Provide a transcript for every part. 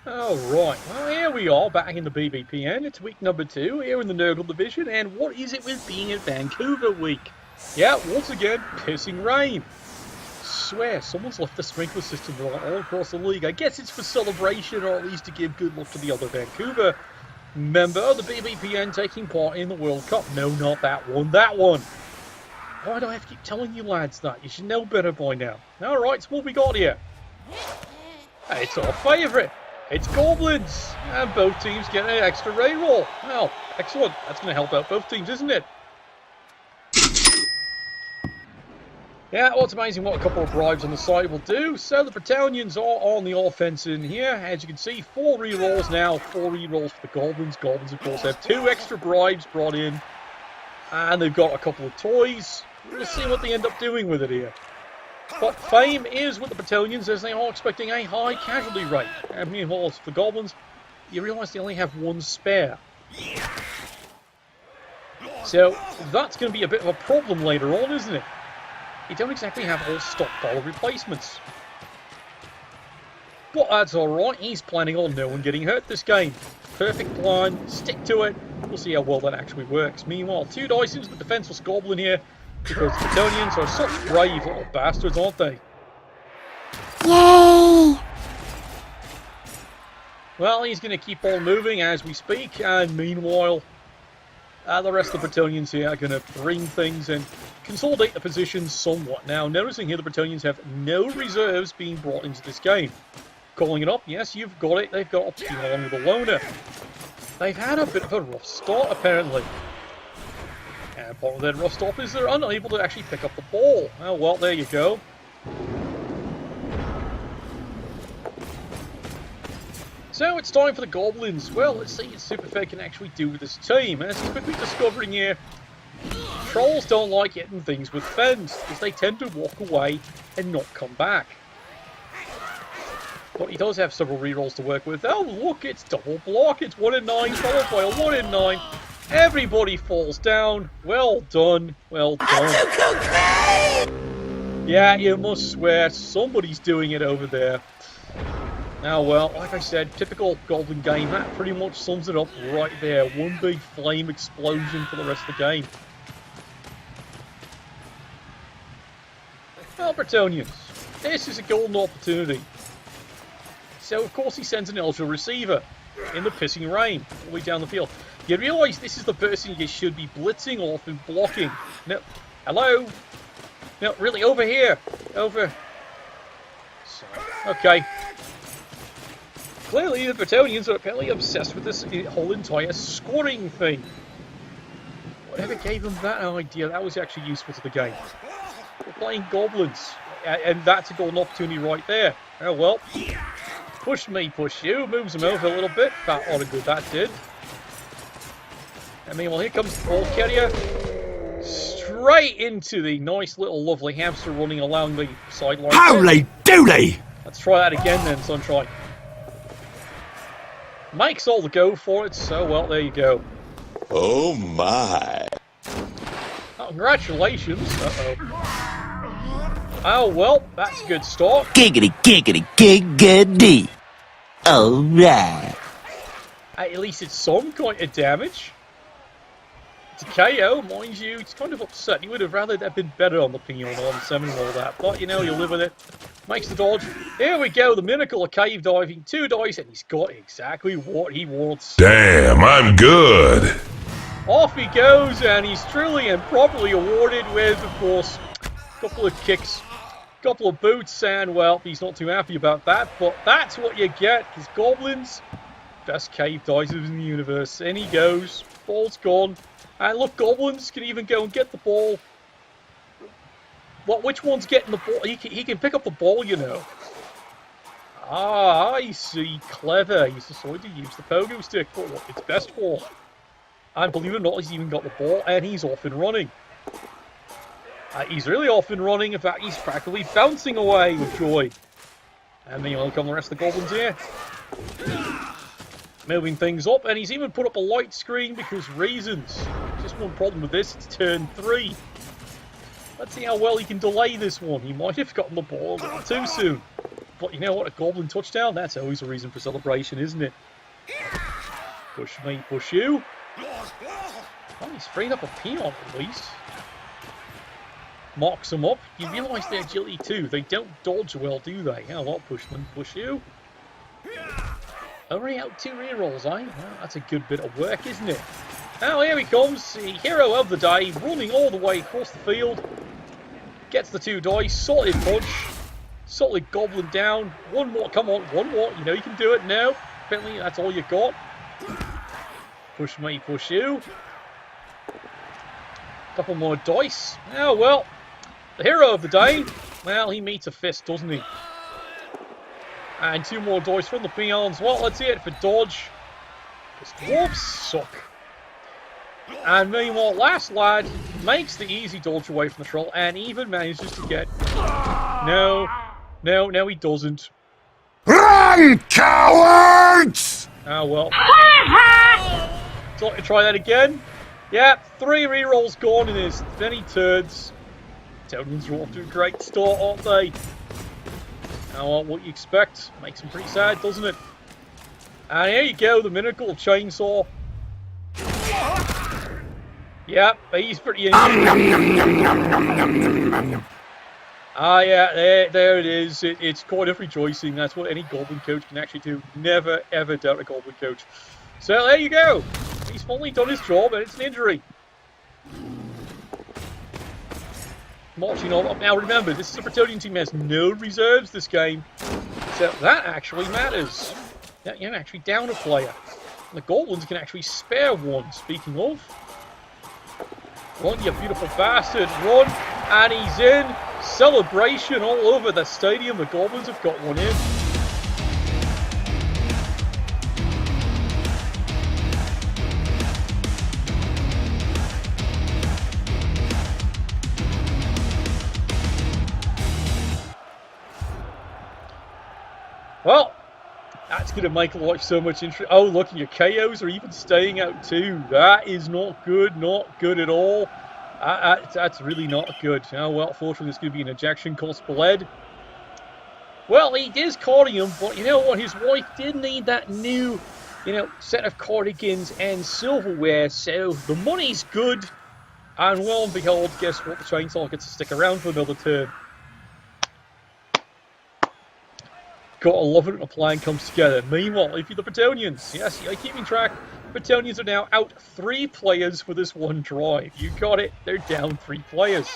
Alright, well here we are back in the BBPN. It's week number 2 here in the Nurgle Division, and what is it with being in Vancouver week? Yeah, once again, pissing rain. Swear, someone's left the sprinkler system all across the league. I guess it's for celebration, or at least to give good luck to the other Vancouver member of the BBPN taking part in the World Cup. No, not that one, that one. Why do I have to keep telling you lads that? You should know better by now. Alright, so what we got here? It's our favourite. It's Goblins, and both teams get an extra raid roll. Well, excellent. That's going to help out both teams, isn't it? Yeah, well, it's amazing what a couple of bribes on the side will do. So the Battalions are on the offense in here. As you can see, 4 rerolls now, 4 rerolls for the Goblins. Goblins, of course, have 2 extra bribes brought in. And they've got a couple of toys. We'll see what they end up doing with it here. But fame is with the Battalions, as they are expecting a high casualty rate. And meanwhile, for the Goblins, you realise they only have 1 spare. So that's going to be a bit of a problem later on, isn't it? You don't exactly have all stockpile replacements. But that's alright, he's planning on no one getting hurt this game. Perfect plan, stick to it. We'll see how well that actually works. Meanwhile, 2 dice into the defenseless Goblin here. Because the Battalions are such brave little bastards, aren't they? Yay! Well, he's going to keep on moving as we speak, and meanwhile, the rest of the Battalions here are going to bring things and consolidate the positions somewhat. Now, noticing here the Battalions have no reserves being brought into this game. Calling it up, yes, you've got it, they've got a team along with a loner. They've had a bit of a rough start, apparently. And part of their rough stop is they're unable to actually pick up the ball. Oh, well, there you go. So it's time for the Goblins. Well, let's see what Superfed can actually do with this team. And as he's quickly discovering here, Trolls don't like hitting things with fens, because they tend to walk away and not come back. But he does have several rerolls to work with. Oh, look, it's double block. It's 1 in 9, followed by a 1 in 9. Everybody falls down. Well done. Well done. Yeah, you must swear somebody's doing it over there. Now, well, like I said, typical Goblin game. That pretty much sums it up right there. One big flame explosion for the rest of the game. Well, Battalions, this is a golden opportunity. So, of course, he sends an Ultra Receiver in the pissing rain all the way down the field. You realise this is the person you should be blitzing off and blocking. No, hello? No, really, over here. Over. Sorry. Okay. Clearly, the Battalions are apparently obsessed with this whole entire scoring thing. Whatever gave them that idea, that was actually useful to the game. We're playing Goblins, and that's a golden opportunity right there. Oh well. Push me, push you. Moves them over a little bit. That ought to good, that did. I mean, well, here comes the ball carrier. Straight into the nice little lovely hamster running along the sideline. Holy dooly! Let's try that again then, Sunshine. Makes all the go for it, so well, there you go. Oh my. Oh, congratulations. Uh-oh. Oh, well, that's a good start. Giggity, giggity, giggity. Alright. At least it's some kind of damage. It's a KO, mind you. It's kind of upset. You would have rather that been better on the Pinion on 7 and all that. But, you know, you live with it. Makes the dodge. Here we go. The miracle of cave diving. 2 dice, and he's got exactly what he wants. Damn, I'm good. Off he goes, and he's truly and properly awarded with, of course, a couple of kicks, a couple of boots, and, well, he's not too happy about that. But that's what you get, because Goblins, best cave divers in the universe. In he goes. Ball's gone. And look, Goblins can even go and get the ball. What? Which one's getting the ball? He can pick up the ball, you know. Ah, I see. Clever. He's decided to use the pogo stick for what it's best for. And believe it or not, he's even got the ball, and he's off and running. He's really off and running. In fact, he's practically bouncing away with joy. And then you'll come the rest of the Goblins here. Moving things up, and he's even put up a light screen because reasons. Just one problem with this, it's turn 3. Let's see how well he can delay this one. He might have gotten the ball a little too soon. But you know what? A Goblin touchdown, that's always a reason for celebration, isn't it? Push me, push you. Oh, he's freed up a peon at least. Marks them up. You realise their agility too. They don't dodge well, do they? Oh, well, push them, push you. Already out 2 rerolls, eh? Well, that's a good bit of work, isn't it? Now here he comes, the hero of the day, running all the way across the field. Gets the 2 dice, solid punch. Solid goblin down. One more, come on, one more. You know you can do it now. Apparently that's all you got. Push me, push you. Couple more dice. Oh well. The hero of the day, well, he meets a fist, doesn't he? And 2 more dice from the peons. Well, let's see it for dodge. Because dwarves suck. And meanwhile, last lad makes the easy dodge away from the troll and even manages to get... No, he doesn't. Run, cowards! Oh well. So try that again. Yeah, 3 rerolls gone in his many turns. Totans are off to a great start, aren't they? Now, what you expect makes him pretty sad, doesn't it? And here you go, the miracle chainsaw. Yeah, he's pretty injured. Ah, yeah, there it is. It's kind of rejoicing. That's what any Goblin coach can actually do. Never, ever doubt a Goblin coach. So there you go. He's finally done his job, and it's an injury. Marching on up. Now remember, this is a Bretonnian team that has no reserves this game. So that actually matters. You can actually down a player. And the Goblins can actually spare one. Speaking of. Run, you beautiful bastard. Run. And he's in. Celebration all over the stadium. The Goblins have got one in. Well, that's going to make life so much interesting. Oh, look, your KOs are even staying out too. That is not good at all. That's really not good. Oh, well, fortunately, it's going to be an ejection cost bled. Well, he is carding him, but you know what? His wife did need that new, set of cardigans and silverware, so the money's good. And well and behold, guess what? The chainsaw gets to stick around for another turn. Gotta love it when a plan comes together. Meanwhile, if you're the Bretonnians, yes, you're keeping track. Bretonnians are now out 3 players for this one drive. You got it. They're down 3 players.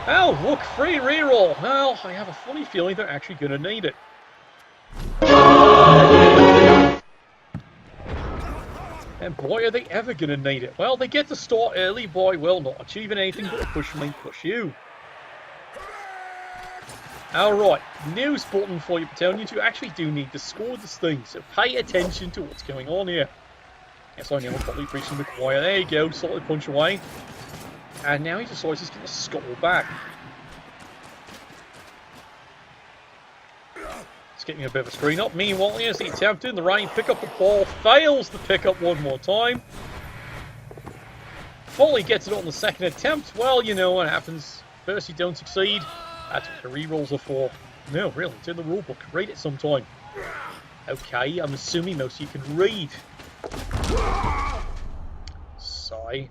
Oh, look, free reroll. Well, I have a funny feeling they're actually going to need it. And boy, are they ever going to need it. Well, they get to start early, boy. Well, not achieving anything but a push me, push you. Alright, news button for you Bretonnians. You actually do need to score this thing, so pay attention to what's going on here. Yes, I know, I'm probably preaching to the choir. There you go, solid punch away. And now he decides he's going to scuttle back. It's getting a bit of a screen up. Meanwhile, here's the attempt in the rain. Pick up the ball, fails to pick up one more time. Fully gets it on the second attempt. Well, you know what happens. First you don't succeed. That's what the rerolls are for. No, really, it's in the rulebook. Read it sometime. Okay, I'm assuming most of you can read. Sigh.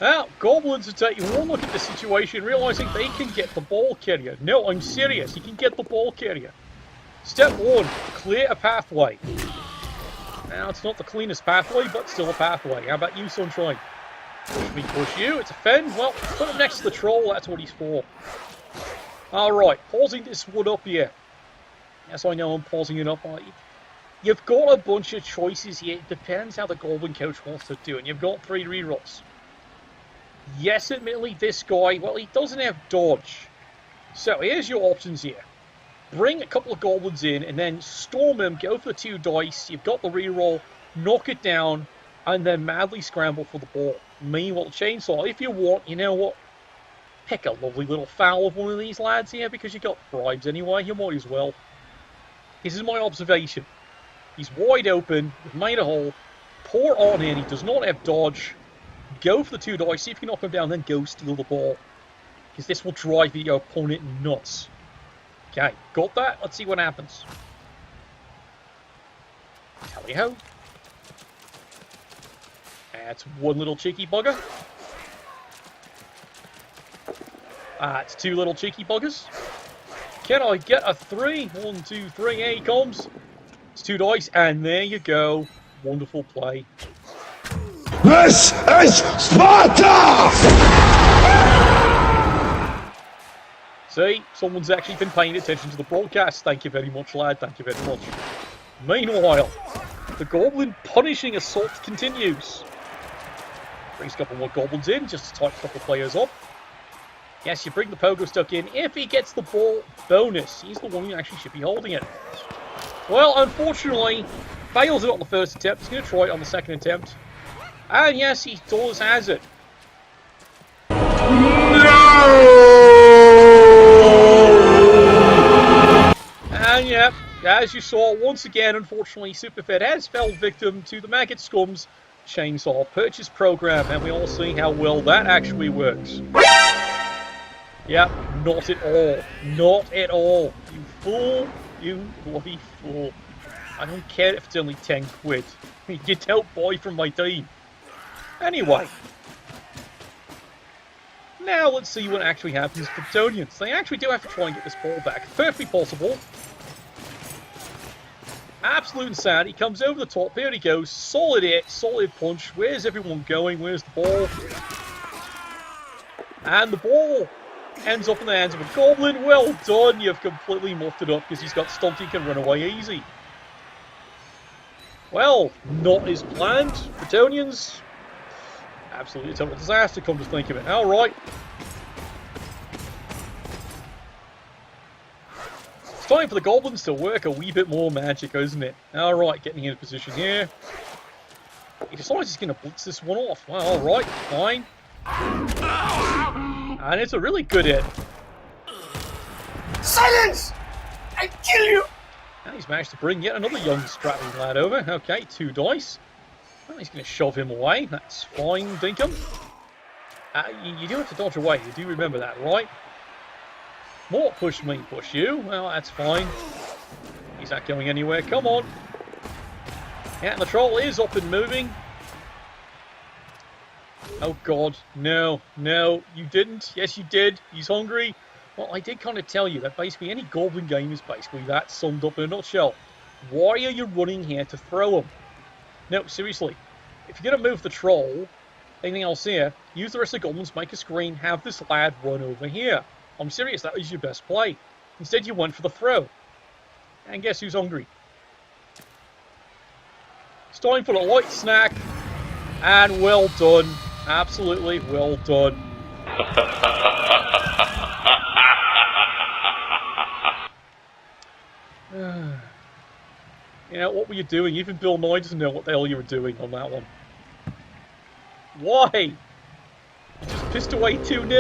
Now, Goblins are taking one look at the situation, realising they can get the ball carrier. No, I'm serious, you can get the ball carrier. Step 1, clear a pathway. Now, it's not the cleanest pathway, but still a pathway. How about you, Sunshine? Push me, push you. It's a Fen. Well, put him next to the troll. That's what he's for. Alright, pausing this wood up here. Yes, I know I'm pausing it up. You've got a bunch of choices here. It depends how the Goblin coach wants to do it. And you've got 3 rerolls. Yes, admittedly, this guy, well, he doesn't have dodge. So, here's your options here. Bring a couple of Goblins in and then storm him, go for the 2 dice, you've got the reroll, knock it down, and then madly scramble for the ball. Meanwhile, chainsaw, if you want, you know what? Pick a lovely little foul of one of these lads here because you got bribes anyway, you might as well. This is my observation. He's wide open, we've made a hole, pour on in. He does not have dodge. Go for the 2 dice. See if you can knock him down, then go steal the ball. Because this will drive your opponent nuts. Okay, got that? Let's see what happens. Tally-ho. That's one little cheeky bugger. That's 2 little cheeky buggers. Can I get a 3? 1, 2, 3. Here he comes. It's 2 dice, and there you go. Wonderful play. This is Sparta! See, someone's actually been paying attention to the broadcast. Thank you very much, lad. Thank you very much. Meanwhile, the Goblin punishing assault continues. Brings a couple more Goblins in, just to type a couple of players up. Yes, you bring the Pogo Stuck in. If he gets the ball, bonus. He's the one who actually should be holding it. Well, unfortunately, fails it on the first attempt. He's going to try it on the second attempt. And yes, he does has it. And yeah, as you saw, once again, unfortunately, Superfed has fell victim to the Maggot Scum's chainsaw purchase program. And we all see how well that actually works. Yep, not at all. Not at all. You fool. You bloody fool. I don't care if it's only 10 quid. Get out, boy, from my team. Anyway. Now let's see what actually happens to Kryptonians. They actually do have to try and get this ball back. Perfectly possible. Absolute insanity. He comes over the top. Here he goes. Solid hit. Solid punch. Where's everyone going? Where's the ball? And the ball ends up in the hands of a Goblin. Well done. You've completely muffed it up because he's got stumped. He can run away easy. Well, not as planned. Kryptonians. Absolutely a total disaster, come to think of it. Alright. It's time for the Goblins to work a wee bit more magic, isn't it? Alright, getting into position here. He decides he's going to blitz this one off. Well, alright, fine. And it's a really good hit. Silence! I kill you! And he's managed to bring yet another young strapping lad over. Okay, 2 dice. Well, he's going to shove him away. That's fine, Dinkum. You do have to dodge away. You do remember that, right? More push me, push you. Well, that's fine. He's not going anywhere. Come on. Yeah, and the troll is up and moving. Oh, God. No. No, you didn't. Yes, you did. He's hungry. Well, I did kind of tell you that basically any Goblin game is basically that summed up in a nutshell. Why are you running here to throw him? No, seriously. If you're going to move the troll, anything else here, use the rest of the Goblins, make a screen, have this lad run over here. I'm serious, that is your best play. Instead, you went for the throw. And guess who's hungry? It's time for the light snack. And well done. Absolutely well done. You know, what were you doing? Even Bill Nye doesn't know what the hell you were doing on that one. Why? You just pissed away 2-0.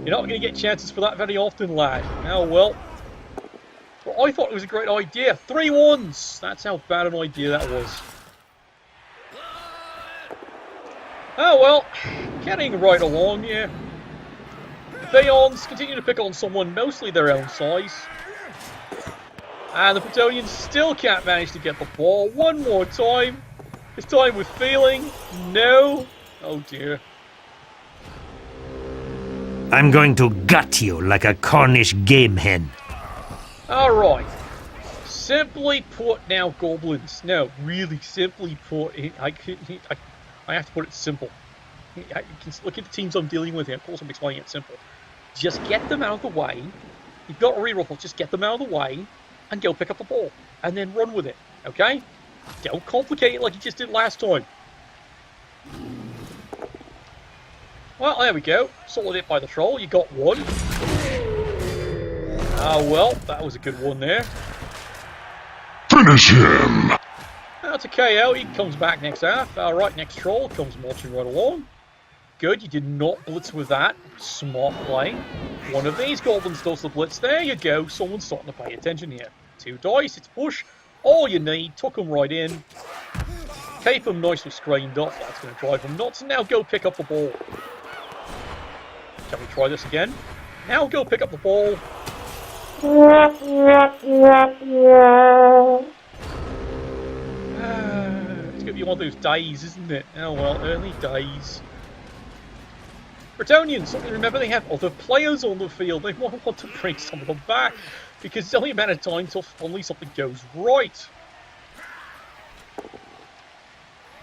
You're not going to get chances for that very often, lad. Oh, well. Well, I thought it was a great idea. 3 1s! That's how bad an idea that was. Oh, well. Getting right along here. The Bayons continue to pick on someone mostly their own size. And the Kryptonians still can't manage to get the ball. One more time. This time with feeling. No. Oh dear. I'm going to gut you like a Cornish game hen. Alright. Simply put now, Goblins. No, really simply put. I have to put it simple. You can look at the teams I'm dealing with here. Of course I'm explaining it simple. Just get them out of the way. You've got a reroll. Just get them out of the way. And go pick up the ball. And then run with it. Okay? Don't complicate it like you just did last time. Well, there we go. Solid hit by the troll. You got one. Ah, well, that was a good one there. Finish him! That's a KO. He comes back next half. Alright, next troll comes marching right along. Good, you did not blitz with that. Smart play. One of these Goblins does the blitz. There you go. Someone's starting to pay attention here. 2 dice, it's push. All you need. Took them right in. Keep them nicely screened up. That's going to drive them nuts. And now go pick up the ball. Shall we try this again? Now go pick up the ball. It's going to be one of those days, isn't it? Oh well, early days. Bretonians, remember they have other players on the field. They might want to bring some of them back because it's only a matter of time until finally something goes right.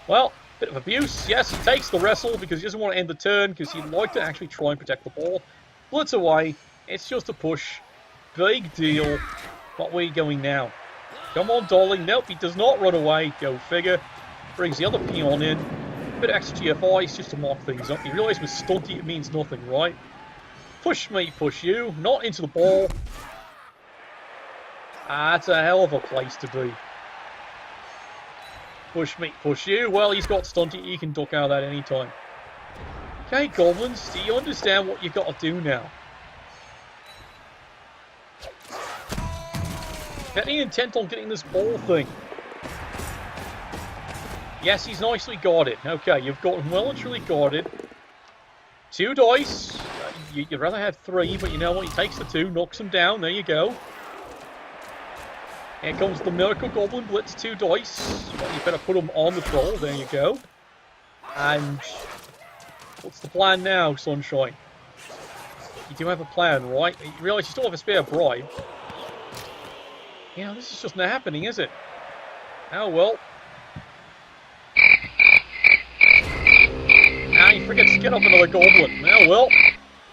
Well, bit of abuse. Yes, he takes the wrestle because he doesn't want to end the turn because he'd like to actually try and protect the ball. Blitz away. It's just a push. Big deal. What way are you going now? Come on, darling. Nope, he does not run away. Go figure. Brings the other peon in. Bit of extra GFIs just to mark things up. You realise with stunty it means nothing, right? Push me, push you. Not into the ball. That's a hell of a place to be. Push me, push you. Well, he's got stunty. He can duck out of that anytime. Okay, Goblins, do you understand what you've got to do now? Getting intent on getting this ball thing. Yes, he's nicely guarded. Okay, you've got him well and truly guarded. 2 dice. You'd rather have 3, but you know what? He takes the 2, knocks him down. There you go. Here comes the Miracle Goblin Blitz, 2 dice. Well, you better put him on the troll. There you go. And what's the plan now, Sunshine? You do have a plan, right? You realise you still have a spare bribe. Yeah, this is just not happening, is it? Oh well. Now he forgets to get up another goblin. Oh well.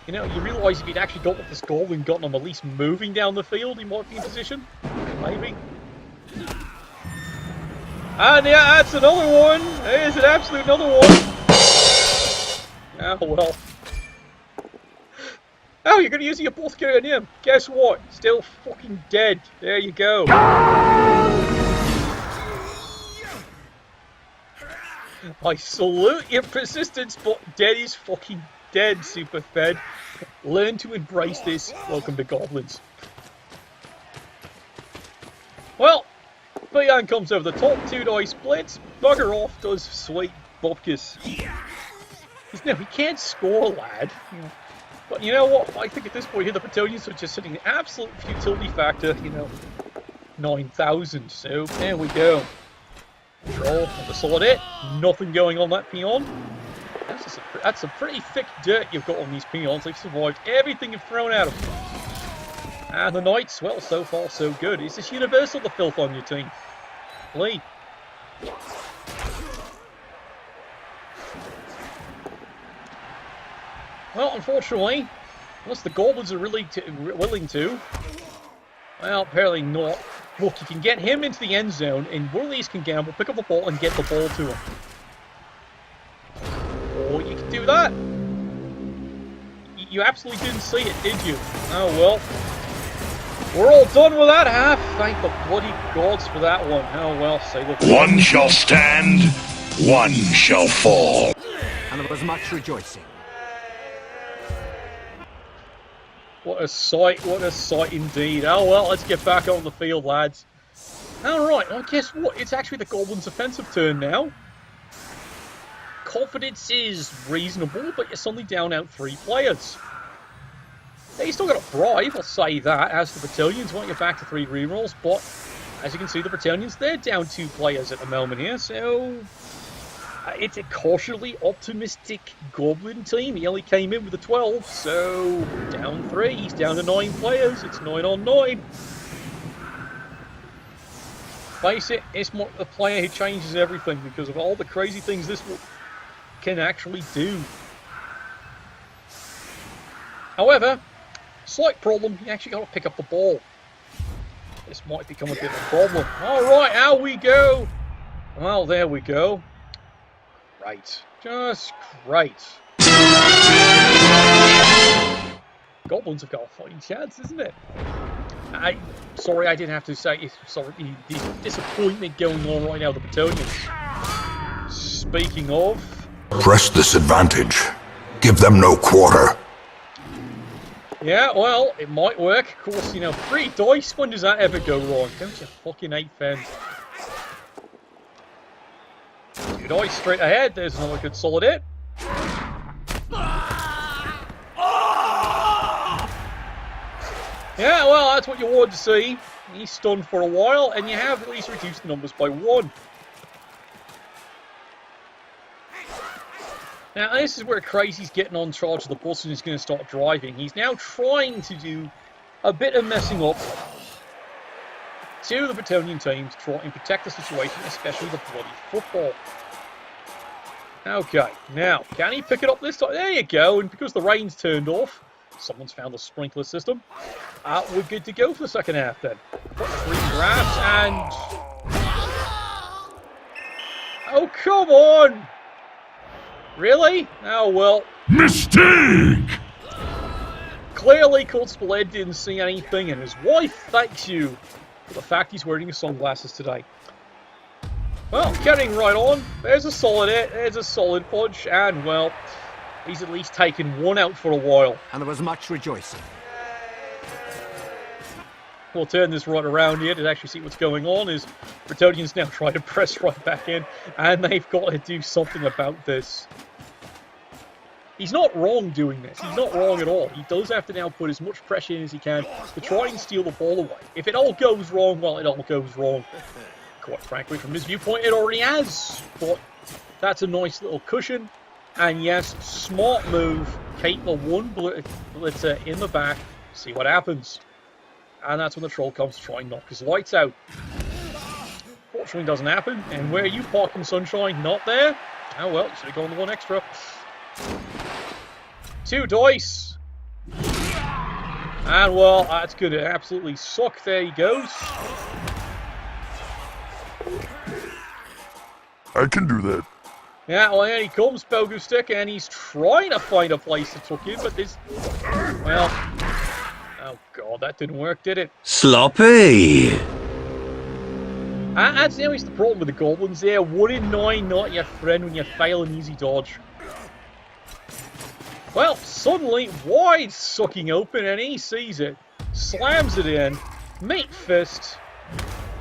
You know, you realise if he'd actually got with this goblin, gotten him at least moving down the field, he might be in position. Maybe. And yeah, that's another one. There's an absolute another one. Oh well. Oh, you're going to use your apothecary on him. Guess what? Still fucking dead. There you go. I salute your persistence, but dead is fucking dead, Superfed. Learn to embrace this. Welcome to Goblins. Well, Bian comes over the top, 2 dice blitz. Bugger off, does sweet Bobkus. No, he can't score, lad. But you know what? I think at this point here, the Bretonians are just sitting an absolute futility factor, 9,000. So, there we go. Control of the solid hit. Nothing going on that peon. That's some pretty thick dirt you've got on these peons. They've survived everything you've thrown at them. And the Knights, well, so far so good. Is this universal, the filth on your team? Lee. Well, unfortunately, unless the Goblins are really willing to, well, apparently not. Look, you can get him into the end zone, and one of these can gamble, pick up the ball, and get the ball to him. Or you can do that. You absolutely didn't see it, did you? Oh, well. We're all done with that half. Thank the bloody gods for that one. Oh, well, say the... One shall stand, one shall fall. And there was much rejoicing. What a sight indeed. Oh well, let's get back on the field, lads. Alright, well guess what? It's actually the Goblins' offensive turn now. Confidence is reasonable, but you're suddenly down out 3 players. Now, you still got a bribe, I'll say that, as the Bretonians want you back to 3 rerolls, but as you can see, the Bretonians, they're down 2 players at the moment here, so... it's a cautiously optimistic Goblin team. He only came in with a 12, so down 3. He's down to 9 players. It's 9 on 9. Face it, it's not the player who changes everything because of all the crazy things this can actually do. However, slight problem, you actually got to pick up the ball. This might become a bit of a problem. Alright, out we go. Well, there we go. Great. Just great. Goblins have got a fighting chance, isn't it? Sorry, I didn't have to say. Sorry, the disappointment going on right now, the Bretonians. Speaking of... Press this advantage. Give them no quarter. Yeah, well, it might work. Of course, 3 dice. When does that ever go wrong? Don't you fucking hate fans? Good eye straight ahead. There's another good solid hit. Yeah, well, that's what you wanted to see. He's stunned for a while, and you have at least reduced the numbers by 1. Now, this is where Crazy's getting on charge of the bus and he's going to start driving. He's now trying to do a bit of messing up to the Bretonian team to try and protect the situation, especially the bloody football. Okay, now, can he pick it up this time? There you go, and because the rain's turned off, someone's found the sprinkler system. We're good to go for the second half then. Got the green grass and... Oh, come on! Really? Oh, well. Mistake! Clearly, Constable Ed didn't see anything, and his wife thanks you for the fact he's wearing his sunglasses today. Well, carrying right on, there's a solid hit, there's a solid punch, and, well, he's at least taken 1 out for a while. And there was much rejoicing. We'll turn this right around here to actually see what's going on, as Bretonians now try to press right back in, and they've got to do something about this. He's not wrong doing this. He's not wrong at all. He does have to now put as much pressure in as he can to try and steal the ball away. If it all goes wrong, well, it all goes wrong. Quite frankly, from his viewpoint, it already has. But that's a nice little cushion. And yes, smart move. Keep the one blitzer in the back. See what happens. And that's when the troll comes to try and knock his lights out. Fortunately, doesn't happen. And where you park in sunshine, not there. Oh well, should have gone the 1 extra. 2 dice. And well, that's going to absolutely suck. There he goes. I can do that. Yeah, well, here he comes, Pogo Stick, and he's trying to find a place to tuck in, but this... Well... Oh, God, that didn't work, did it? Sloppy! That's always the problem with the Goblins there. 1 in 9, not your friend when you fail an easy dodge. Well, suddenly, wide sucking open, and he sees it. Slams it in. Meat fist.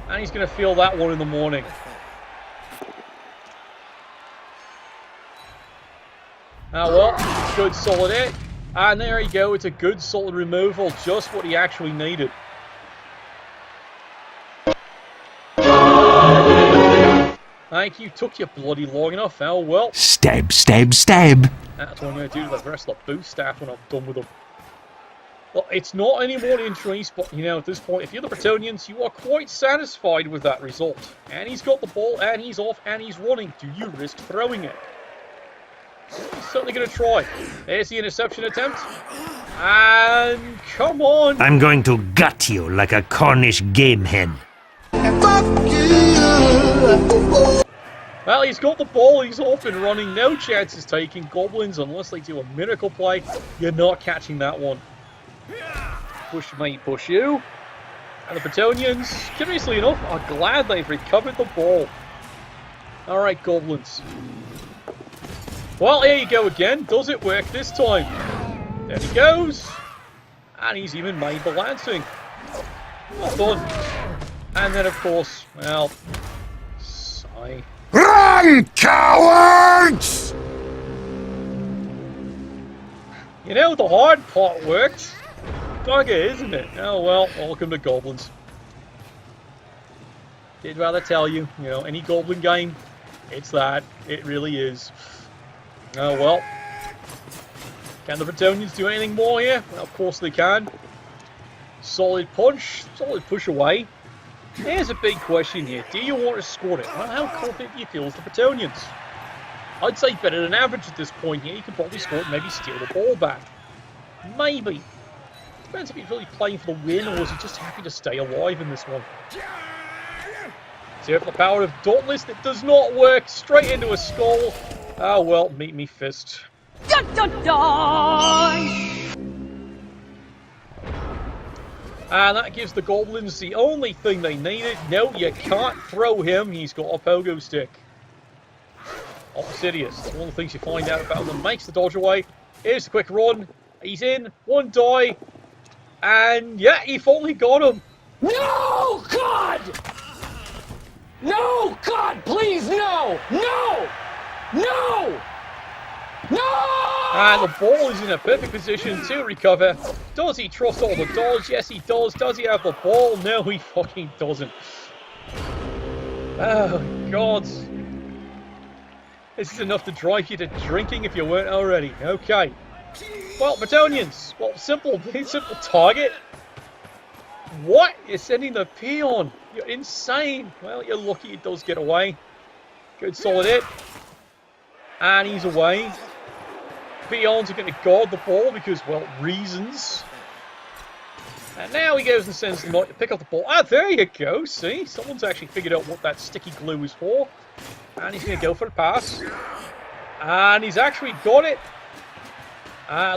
And he's going to feel that one in the morning. Oh well, good solid hit. And there you go, it's a good solid removal, just what he actually needed. Thank you, took you bloody long enough. Oh well. Stab, stab, stab. That's what I'm going to do to the rest of the boost staff when I'm done with them. Well, it's not any more interest, but you know, at this point, if you're the Bretonians, you are quite satisfied with that result. And he's got the ball, and he's off, and he's running. Do you risk throwing it? He's certainly going to try. There's the interception attempt. And come on. I'm going to gut you like a Cornish game hen. Well, he's got the ball. He's off and running. No chances taken. Goblins, unless they do a miracle play, you're not catching that one. Push me, push you. And the Bretonians, curiously enough, are glad they've recovered the ball. Alright, Goblins. Well, here you go again. Does it work this time? There he goes. And he's even made the lancing. Well done. And then, of course, well, sigh. Run, cowards! You know, the hard part worked. Bugger, isn't it? Oh well, welcome to Goblins. Did rather tell you, you know, any Goblin game, it's that. It really is. Oh well. Can the Bretonians do anything more here? Well, of course they can. Solid punch, solid push away. Here's a big question here. Do you want to score it? Well, how confident do you feel as the Bretonians? I'd say better than average at this point here. You can probably score it, maybe steal the ball back. Maybe. Depends if he's really playing for the win or is he just happy to stay alive in this one. So for the power of Dauntless, that does not work. Straight into a skull. Oh well, meet me fist. Dun, dun, dun. And that gives the Goblins the only thing they needed. No, you can't throw him. He's got a pogo stick. Obsidious. That's one of the things you find out about them. Makes the dodge away. Here's the quick run. He's in. 1 die. And yeah, he finally got him. No, God! No! God, please, no! No! No! No! And the ball is in a perfect position to recover. Does he trust all the dodge? Yes, he does. Does he have the ball? No, he fucking doesn't. Oh, God. This is enough to drive you to drinking if you weren't already. Okay. Well, Bretonians. Well, simple target. What? You're sending the peon. You're insane. Well, you're lucky it does get away. Good solid hit. And he's away. Peons are going to guard the ball because, well, reasons. And now he goes and sends the knight to pick up the ball. Ah, there you go. See? Someone's actually figured out what that sticky glue is for. And he's going to go for the pass. And he's actually got it.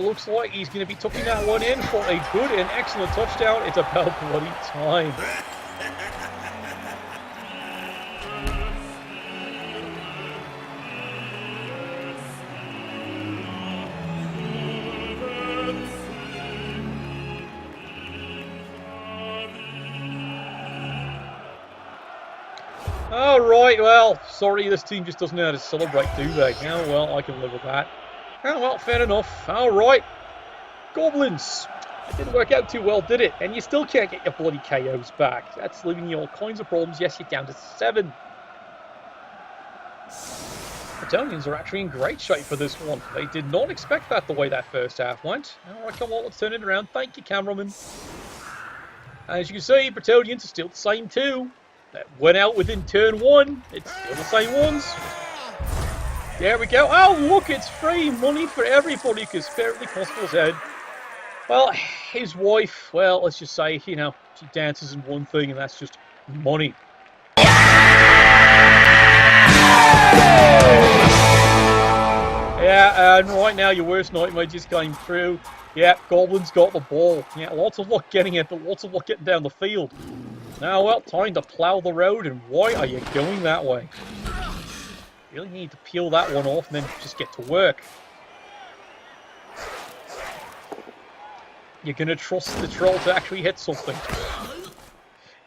Looks like he's going to be tucking that one in for a good and excellent touchdown. It's about bloody time. Alright, well, sorry, this team just doesn't know how to celebrate, do they? Oh, well, I can live with that. Oh, well, fair enough. Alright. Goblins. It didn't work out too well, did it? And you still can't get your bloody KOs back. That's leaving you all kinds of problems. Yes, you're down to 7. Bretonians are actually in great shape for this one. They did not expect that the way that first half went. Alright, come on, let's turn it around. Thank you, cameraman. As you can see, Bretonians are still the same too. That went out within turn 1. It's still the same ones. There we go. Oh, look, it's free money for everybody because apparently Constable's head. Well, his wife, well, let's just say, you know, she dances in one thing and that's just money. Yeah, and right now your worst nightmare just came through. Yeah, Goblins got the ball. Yeah, lots of luck getting it, but lots of luck getting down the field. Now, well, time to plough the road, and why are you going that way? You really need to peel that one off and then just get to work. You're going to trust the troll to actually hit something.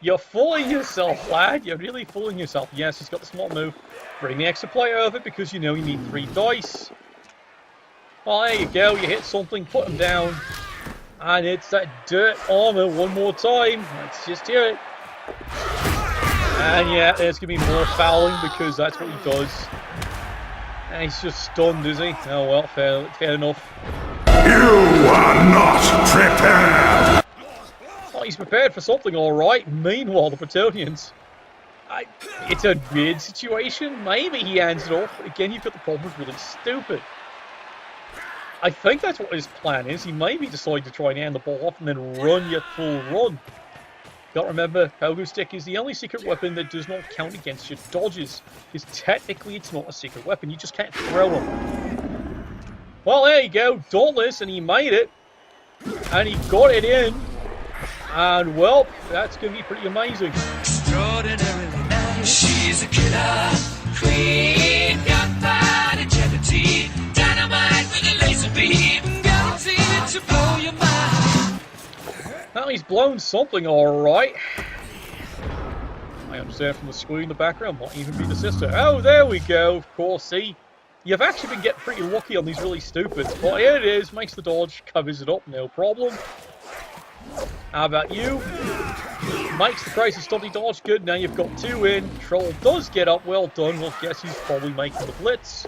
You're fooling yourself, lad. You're really fooling yourself. Yes, he's got the smart move. Bring the extra player over because you know you need 3 dice. Well, there you go. You hit something, put him down. And it's that dirt armor one more time. Let's just hear it. And yeah, there's going to be more fouling because that's what he does. And he's just stunned, is he? Oh well, fair enough. You are not prepared! Well, he's prepared for something, alright. Meanwhile, the Bretonians... it's a weird situation. Maybe he hands it off, but again, you've got the problem with really stupid. I think that's what his plan is. He maybe decided to try and hand the ball off and then run your full run. Got to remember, Pogo Stick is the only secret weapon that does not count against your dodges. Because technically it's not a secret weapon, you just can't throw them. Well, there you go, Dauntless, and he made it. And he got it in. And, well, that's going to be pretty amazing. Extraordinarily nice. She's a killer queen. Gunfight integrity. Dynamite with a laser beam. Guaranteed to blow your mind. Well, he's blown something alright. I understand from the squee in the background, might even be the sister. Oh, there we go, of course, see? You've actually been getting pretty lucky on these really stupids. But here it is, makes the dodge, covers it up, no problem. How about you? Makes the crisis stumpy dodge, good, now you've got 2 in. Troll does get up, well done. Well, guess he's probably making the blitz.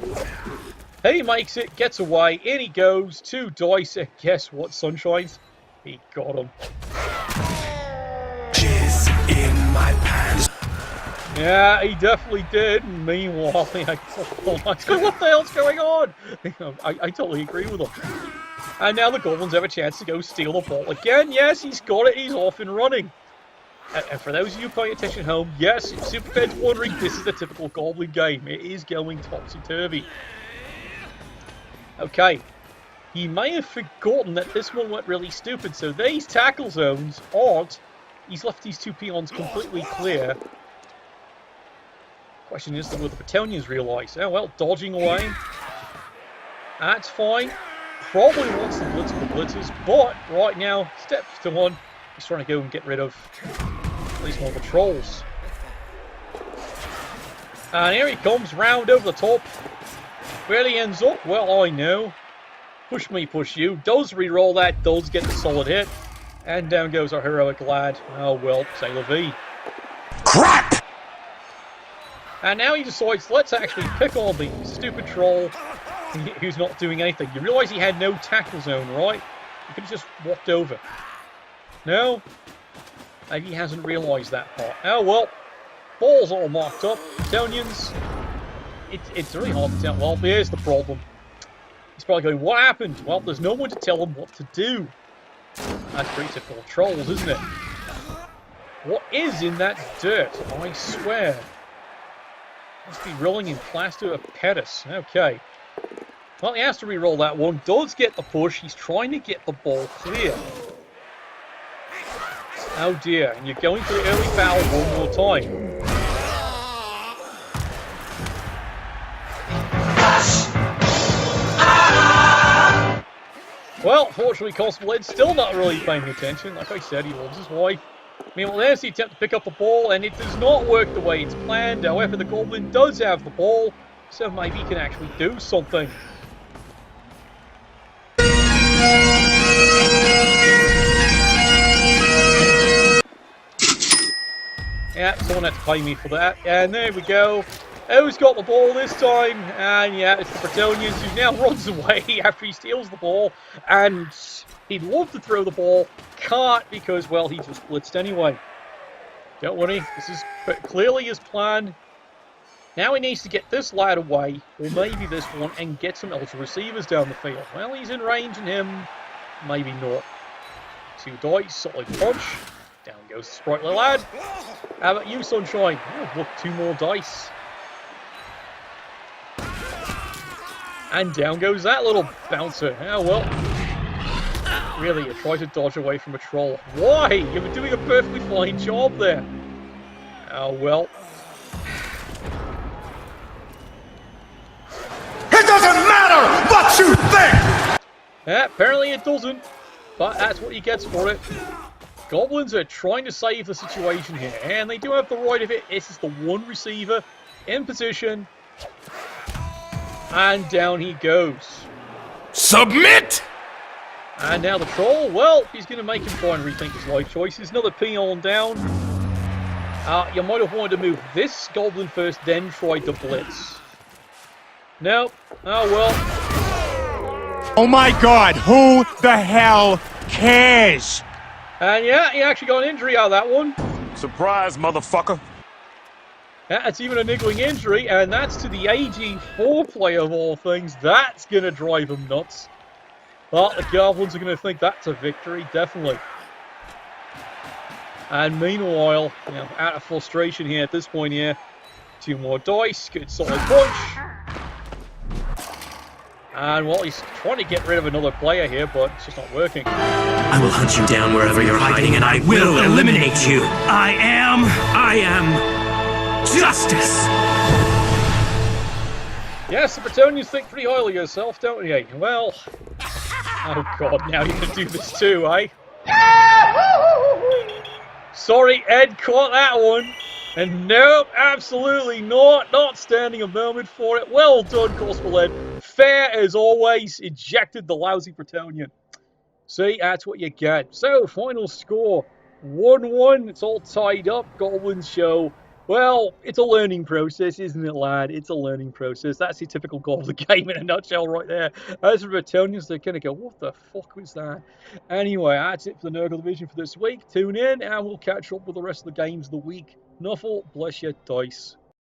He makes it, gets away, in he goes, 2 dice, and guess what, Sunshines? He got him. Jizz in my pants. Yeah, he definitely did. Meanwhile, what the hell's going on? I totally agree with him. And now the Goblins have a chance to go steal the ball again. Yes, he's got it. He's off and running. And for those of you paying attention at home, yes, if Superfed's wondering, this is a typical Goblin game. It is going topsy-turvy. Okay. He may have forgotten that this one went really stupid, so these tackle zones aren't. He's left these 2 peons completely clear. Question is, will the Bretonians realise? Oh, well, dodging away. That's fine. Probably wants the blitz for blitzers, but right now, step to 1. He's trying to go and get rid of at least one of the trolls. And here he comes round over the top. Where he ends up, well, I know. Push me, push you. Does re-roll that, does get the solid hit. And down goes our heroic lad. Oh well, say la vie. Crap! And now he decides, let's actually pick on the stupid troll who's not doing anything. You realise he had no tackle zone, right? He could have just walked over. No? Maybe he hasn't realised that part. Oh well. Ball's all marked up. Tonians. It's really hard to tell. Well, here's the problem. He's probably going, what happened? Well, there's no one to tell him what to do. That's pretty typical trolls, isn't it? What is in that dirt? I swear. Must be rolling in plaster of Paris. Okay. Well, he has to re-roll that one. Does get the push. He's trying to get the ball clear. Oh dear. And you're going for the early foul one more time. Well, fortunately, Constable Ed's still not really paying attention. Like I said, he loves his wife. Meanwhile, there's the attempt to pick up the ball, and it does not work the way it's planned. However, the Goblin does have the ball, so maybe he can actually do something. Yeah, someone had to pay me for that. And there we go. Who's got the ball this time? And yeah, it's the Bretonians, who now runs away after he steals the ball. And he'd love to throw the ball. Can't because, well, he just blitzed anyway. Don't worry, this is clearly his plan. Now he needs to get this lad away, or maybe this one, and get some ultra receivers down the field. Well, he's in range, and him, maybe not. 2 dice, solid punch. Down goes the sprightly lad. How about you, Sunshine? Oh, look, 2 more dice. And down goes that little bouncer. Oh, well. Really, you try to dodge away from a troll. Why? You've been doing a perfectly fine job there. Oh, well. It doesn't matter what you think! Yeah, apparently it doesn't. But that's what he gets for it. Goblins are trying to save the situation here. And they do have the right of it. This is the one receiver in position. And down he goes. Submit! And now the troll, well, he's going to make him try and rethink his life choices. Another peon down. You might have wanted to move this Goblin first, then try to blitz. Nope. Oh, well. Oh my god, who the hell cares? And yeah, he actually got an injury out of that one. Surprise, motherfucker. Yeah, it's even a niggling injury, and that's to the AG4 player of all things. That's going to drive him nuts. Well, the Goblins are going to think that's a victory, definitely. And meanwhile, you know, out of frustration here at this point here, 2 more dice, good solid punch. And well, he's trying to get rid of another player here, but it's just not working. I will hunt you down wherever you're hiding, and I will eliminate you. I am justice. Yes, the Bretonians think pretty highly of yourself, don't you? Well, oh god, now you're gonna do this too, eh? Sorry, Ed caught that one. And nope, absolutely not standing a moment for it. Well done, Constable Ed. Fair as always, ejected the lousy Bretonian. See, that's what you get. So, final score, 1-1. It's all tied up. Goblins show. Well, it's a learning process, isn't it, lad? It's a learning process. That's the typical Goblin game in a nutshell right there. As for Bretonians, they're going to go, what the fuck was that? Anyway, that's it for the Nurgle Division for this week. Tune in, and we'll catch up with the rest of the games of the week. Nuffle, bless your dice.